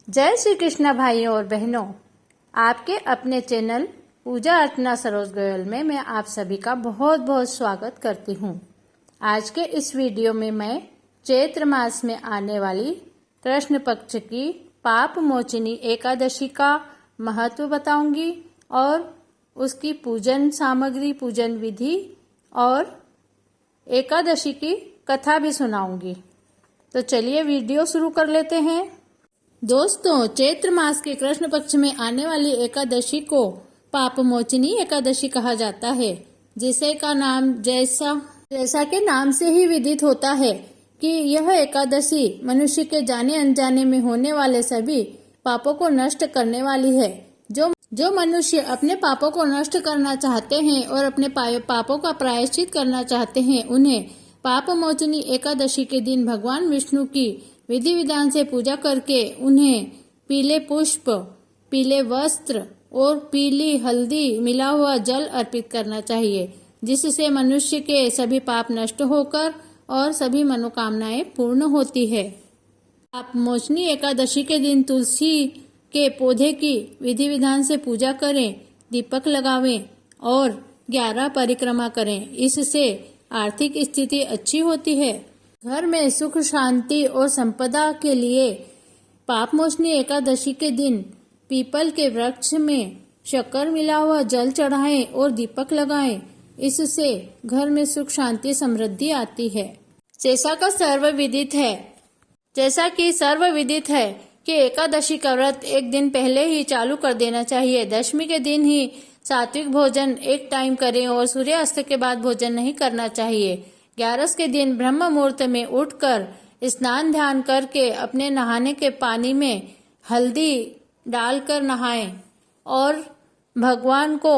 जय श्री कृष्णा भाइयों और बहनों, आपके अपने चैनल पूजा अर्चना सरोज गोयल में मैं आप सभी का बहुत बहुत स्वागत करती हूँ। आज के इस वीडियो में मैं चैत्र मास में आने वाली कृष्ण पक्ष की पाप मोचनी एकादशी का महत्व बताऊंगी और उसकी पूजन सामग्री, पूजन विधि और एकादशी की कथा भी सुनाऊंगी। तो चलिए वीडियो शुरू कर लेते हैं। दोस्तों, चैत्र मास के कृष्ण पक्ष में आने वाली एकादशी को पाप मोचनी एकादशी कहा जाता है, जिसे का नाम जैसा के नाम से ही विदित होता है कि यह एकादशी मनुष्य के जाने अनजाने में होने वाले सभी पापों को नष्ट करने वाली है। जो मनुष्य अपने पापों को नष्ट करना चाहते हैं और अपने पापों का प्रायश्चित करना चाहते हैं, उन्हें पाप मोचनी एकादशी के दिन भगवान विष्णु की विधि विधान से पूजा करके उन्हें पीले पुष्प, पीले वस्त्र और पीली हल्दी मिला हुआ जल अर्पित करना चाहिए, जिससे मनुष्य के सभी पाप नष्ट होकर और सभी मनोकामनाएं पूर्ण होती है। पाप मोचनी एकादशी के दिन तुलसी के पौधे की विधि विधान से पूजा करें, दीपक लगावें और 11 परिक्रमा करें। इससे आर्थिक स्थिति अच्छी होती है। घर में सुख शांति और संपदा के लिए पाप मोचनी एकादशी के दिन पीपल के वृक्ष में शक्कर मिला हुआ जल चढ़ाएं और दीपक लगाएं। इससे घर में सुख शांति समृद्धि आती है। जैसा कि सर्वविदित है कि एकादशी का व्रत एक दिन पहले ही चालू कर देना चाहिए। दशमी के दिन ही सात्विक भोजन एक टाइम करें और सूर्यास्त के बाद भोजन नहीं करना चाहिए। 11 के दिन ब्रह्म मुहूर्त में उठकर स्नान ध्यान करके अपने नहाने के पानी में हल्दी डालकर नहाएं और भगवान को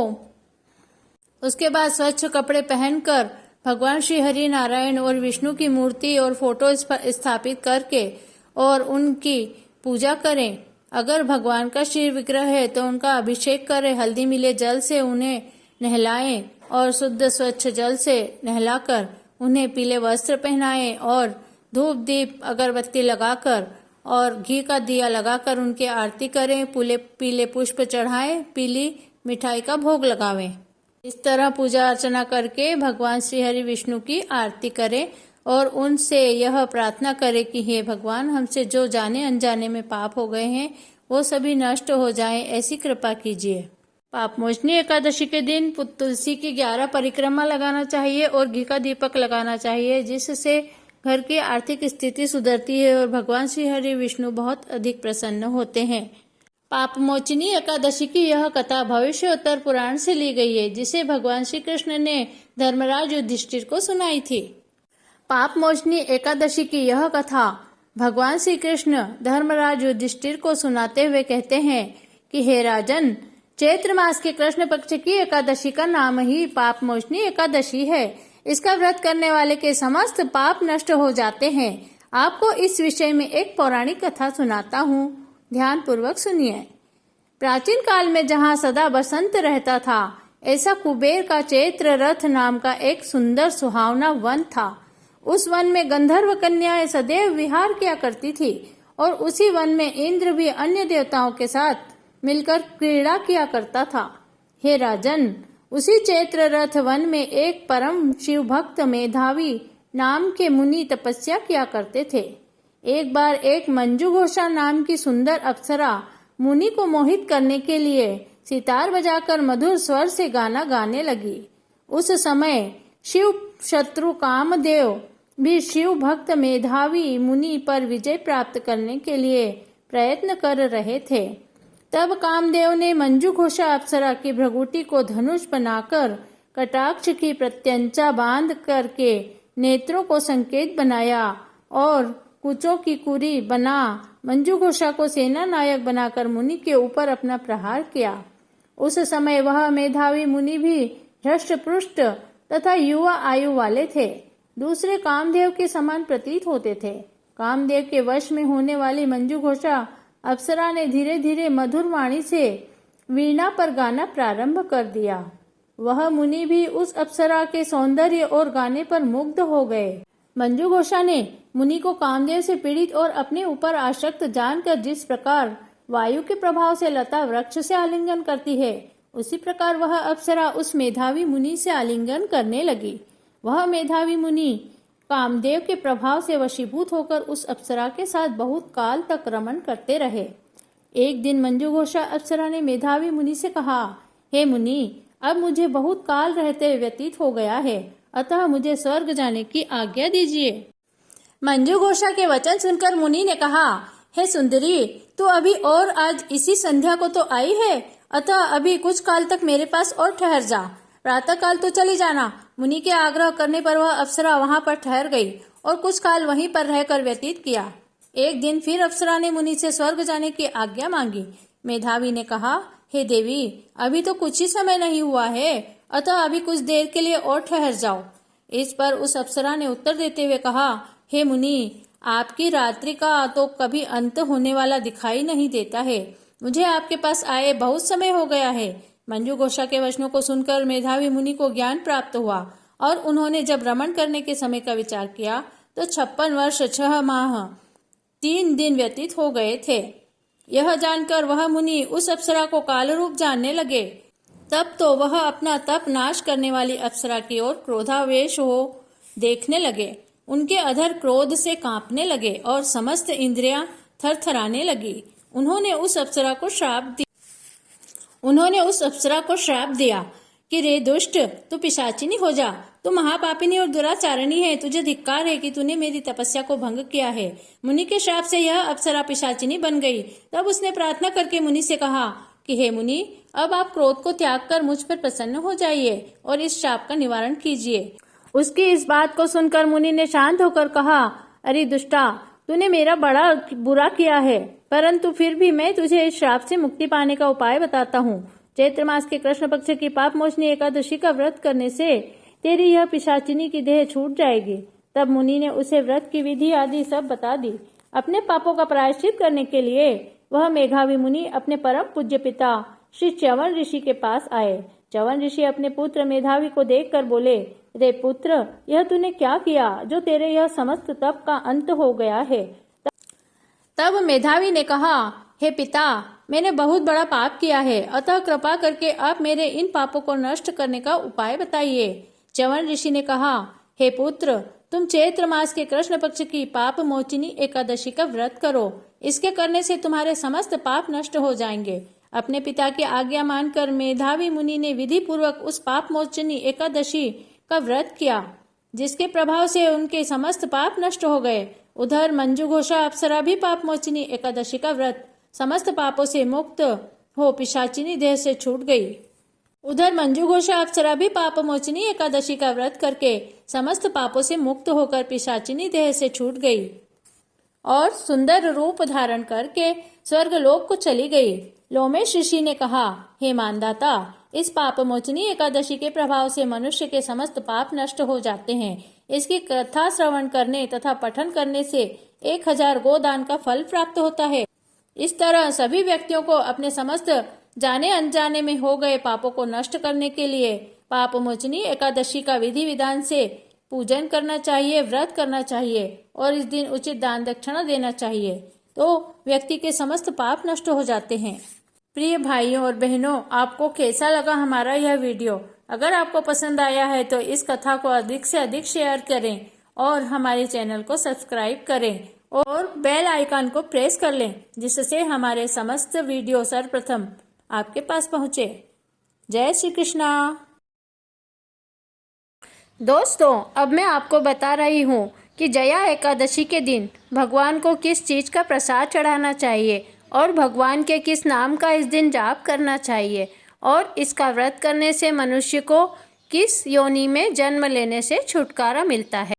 उसके बाद स्वच्छ कपड़े पहनकर भगवान श्री हरि नारायण और विष्णु की मूर्ति और फोटो स्थापित करके और उनकी पूजा करें। अगर भगवान का श्री विग्रह है तो उनका अभिषेक करें। हल्दी मिले जल से उन्हें नहलाएं और शुद्ध स्वच्छ जल से नहलाकर उन्हें पीले वस्त्र पहनाएं और धूप दीप अगरबत्ती लगाकर और घी का दिया लगाकर उनकी आरती करें। पीले पुष्प चढ़ाएं, पीली मिठाई का भोग लगावें। इस तरह पूजा अर्चना करके भगवान श्री हरि विष्णु की आरती करें और उनसे यह प्रार्थना करें कि हे भगवान, हमसे जो जाने अनजाने में पाप हो गए हैं वो सभी नष्ट हो जाएं, ऐसी कृपा कीजिए। पाप मोचनी एकादशी के दिन तुलसी की 11 परिक्रमा लगाना चाहिए और घी का दीपक लगाना चाहिए, जिससे घर की आर्थिक स्थिति सुधरती है और भगवान श्री हरि विष्णु बहुत अधिक प्रसन्न होते हैं। पाप मोचनी एकादशी की यह कथा भविष्योत्तर पुराण से ली गई है, जिसे भगवान श्री कृष्ण ने धर्मराज युधिष्ठिर को सुनाई थी। पाप मोचनी एकादशी की यह कथा भगवान श्री कृष्ण धर्मराज युधिष्ठिर को सुनाते हुए कहते हैं कि हे राजन, चैत्र मास के कृष्ण पक्ष की एकादशी का नाम ही पाप मोचनी एकादशी है। इसका व्रत करने वाले के समस्त पाप नष्ट हो जाते हैं। आपको इस विषय में एक पौराणिक कथा सुनाता हूँ, ध्यान पूर्वक सुनिए। प्राचीन काल में जहाँ सदा बसंत रहता था, ऐसा कुबेर का चैत्र रथ नाम का एक सुंदर सुहावना वन था। उस वन में गंधर्व कन्याएं सदैव विहार किया करती थी और उसी वन में इंद्र भी अन्य देवताओं के साथ मिलकर क्रीड़ा किया करता था। हे राजन, उसी चैत्र रथ वन में एक परम शिव भक्त मेधावी नाम के मुनि तपस्या किया करते थे। एक बार एक मंजू घोषा नाम की सुंदर अप्सरा मुनि को मोहित करने के लिए सितार बजाकर मधुर स्वर से गाना गाने लगी। उस समय शिव शत्रु कामदेव भी शिव भक्त मेधावी मुनि पर विजय प्राप्त करने के लिए प्रयत्न कर रहे थे। तब कामदेव ने मंजू घोषा अप्सरा की भ्रगुटी को धनुष बनाकर कटाक्ष की प्रत्यंचा बांध करके नेत्रों को संकेत बनाया और कुचों की कुरी बना मंजू घोषा को सेना नायक बनाकर मुनि के ऊपर अपना प्रहार किया। उस समय वह मेधावी मुनि भी हृष्ट पुष्ट तथा युवा आयु वाले थे, दूसरे कामदेव के समान प्रतीत होते थे। कामदेव के वश में होने वाली मंजू घोषा अप्सरा ने धीरे धीरे मधुर वाणी से वीणा पर गाना प्रारंभ कर दिया। वह मुनि भी उस अप्सरा के सौंदर्य और गाने पर मुग्ध हो गए। मंजू घोषा ने मुनि को कामदेव से पीड़ित और अपने ऊपर आसक्त जानकर जिस प्रकार वायु के प्रभाव से लता वृक्ष से आलिंगन करती है, उसी प्रकार वह अप्सरा उस मेधावी मुनि से आलिंगन करने लगी। वह मेधावी मुनि कामदेव के प्रभाव से वशीभूत होकर उस अप्सरा के साथ बहुत काल तक रमण करते रहे। एक दिन मंजू घोषा अप्सरा ने मेधावी मुनि से कहा, हे मुनि, अब मुझे बहुत काल रहते व्यतीत हो गया है, अतः मुझे स्वर्ग जाने की आज्ञा दीजिए। मंजू घोषा के वचन सुनकर मुनि ने कहा, हे सुंदरी, तू अभी और आज इसी संध्या को तो आई है, अतः अभी कुछ काल तक मेरे पास और ठहर जा। प्रातः काल तो चली जाना। मुनि के आग्रह करने पर वह अप्सरा वहां पर ठहर गई और कुछ काल वहीं पर रहकर व्यतीत किया। एक दिन फिर अप्सरा ने मुनि से स्वर्ग जाने की आज्ञा मांगी। मेधावी ने कहा, हे देवी, अभी तो कुछ ही समय नहीं हुआ है, अतः अभी कुछ देर के लिए और ठहर जाओ। इस पर उस अप्सरा ने उत्तर देते हुए कहा, हे मुनि, आपकी रात्रि का तो कभी अंत होने वाला दिखाई नहीं देता है। मुझे आपके पास आए बहुत समय हो गया है। मंजू घोषा के वचनों को सुनकर मेधावी मुनि को ज्ञान प्राप्त हुआ और उन्होंने जब रमण करने के समय का विचार किया तो 56 वर्ष 6 माह 3 दिन व्यतीत हो गए थे। यह जानकर वह मुनि उस अप्सरा को काल रूप जानने लगे। तब तो वह अपना तप नाश करने वाली अप्सरा की ओर क्रोधावेश हो देखने लगे। उनके अधर क्रोध से कांपने लगे और समस्त इंद्रियां थरथराने लगी। उन्होंने उस अप्सरा को श्राप दिया कि रे दुष्ट, तू पिशाचिनी हो जा। तू महापापिनी और दुराचारिणी है। तुझे धिक्कार है कि तूने मेरी तपस्या को भंग किया है। मुनि के श्राप से यह अप्सरा पिशाचिनी बन गई। तब उसने प्रार्थना करके मुनि से कहा कि हे मुनि, अब आप क्रोध को त्याग कर मुझ पर प्रसन्न हो जाइए और इस श्राप का निवारण कीजिए। उसकी इस बात को सुनकर मुनि ने शांत होकर कहा, अरे दुष्टा, तूने मेरा बड़ा बुरा किया है, परंतु फिर भी मैं तुझे इस श्राप से मुक्ति पाने का उपाय बताता हूँ। चैत्र मास के कृष्ण पक्ष की पाप मोचनी एकादशी का व्रत करने से तेरी यह पिशाचिनी की देह छूट जाएगी। तब मुनि ने उसे व्रत की विधि आदि सब बता दी। अपने पापों का प्रायश्चित करने के लिए वह मेधावी मुनि अपने परम पूज्य पिता श्री च्यवन ऋषि के पास आए। च्यवन ऋषि अपने पुत्र मेधावी को देखकर बोले, रे पुत्र, यह तूने क्या किया जो तेरे यह समस्त तप का अंत हो गया है? तब मेधावी ने कहा, हे पिता, मैंने बहुत बड़ा पाप किया है, अतः कृपा करके आप मेरे इन पापों को नष्ट करने का उपाय बताइए। च्यवन ऋषि ने कहा, हे पुत्र, तुम चैत्र मास के कृष्ण पक्ष की पाप मोचिनी एकादशी का व्रत करो। इसके करने से तुम्हारे समस्त पाप नष्ट हो जाएंगे। अपने पिता की आज्ञा मानकर मेधावी मुनि ने विधि पूर्वक उस पाप मोचनी एकादशी का व्रत किया, जिसके प्रभाव से उनके समस्त पाप नष्ट हो गए। उधर मंजू घोषा अप्सरा भी पाप मोचनी एकादशी का व्रत समस्त पापों से मुक्त हो पिशाचिनी देह से छूट गई। उधर मंजू घोषा अप्सरा भी पाप मोचनी एकादशी का व्रत करके समस्त पापों से मुक्त होकर पिशाचिनी देह से छूट गई और सुंदर रूप धारण करके स्वर्ग लोक को चली गई। लोमेश ऋषि ने कहा, हे मानदाता, इस पाप मोचनी एकादशी के प्रभाव से मनुष्य के समस्त पाप नष्ट हो जाते हैं। इसकी कथा श्रवण करने तथा पठन करने से 1000 गोदान का फल प्राप्त होता है। इस तरह सभी व्यक्तियों को अपने समस्त जाने अनजाने में हो गए पापों को नष्ट करने के लिए पाप मोचनी एकादशी का विधि विधान से पूजन करना चाहिए, व्रत करना चाहिए और इस दिन उचित दान दक्षिणा देना चाहिए, तो व्यक्ति के समस्त पाप नष्ट हो जाते हैं। प्रिय भाइयों और बहनों, आपको कैसा लगा हमारा यह वीडियो? अगर आपको पसंद आया है तो इस कथा को अधिक से अधिक शेयर करें और हमारे चैनल को सब्सक्राइब करें और बेल आइकन को प्रेस कर लें, जिससे हमारे समस्त वीडियो सर्वप्रथम आपके पास पहुंचे। जय श्री कृष्णा। दोस्तों, अब मैं आपको बता रही हूँ कि जया एकादशी के दिन भगवान को किस चीज़ का प्रसाद चढ़ाना चाहिए और भगवान के किस नाम का इस दिन जाप करना चाहिए और इसका व्रत करने से मनुष्य को किस योनि में जन्म लेने से छुटकारा मिलता है।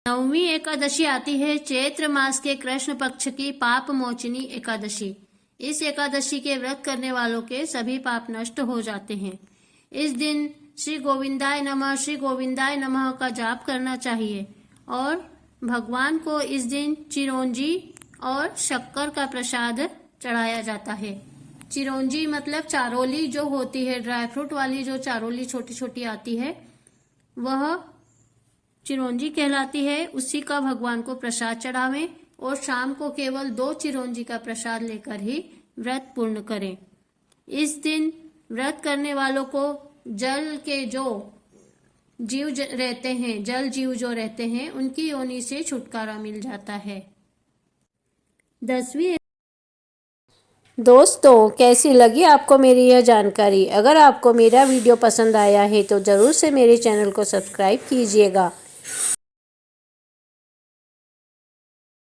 9वीं एकादशी आती है चैत्र मास के कृष्ण पक्ष की पाप मोचनी एकादशी। इस एकादशी के व्रत करने वालों के सभी पाप नष्ट हो जाते हैं। इस दिन श्री गोविंदाय नमः का जाप करना चाहिए और भगवान को इस दिन चिरौंजी और शक्कर का प्रसाद चढ़ाया जाता है। चिरौंजी मतलब चारोली जो होती है, ड्राई फ्रूट वाली जो चारोली छोटी छोटी आती है, वह चिरौंजी कहलाती है, उसी का भगवान को प्रसाद चढ़ावें और शाम को केवल 2 चिरौंजी का प्रसाद लेकर ही व्रत पूर्ण करें। इस दिन व्रत करने वालों को जल के जो जीव रहते हैं, जल जीव जो रहते हैं, उनकी योनि से छुटकारा मिल जाता है। 10वीं। दोस्तों, कैसी लगी आपको मेरी यह जानकारी? अगर आपको मेरा वीडियो पसंद आया है तो ज़रूर से मेरे चैनल को सब्सक्राइब कीजिएगा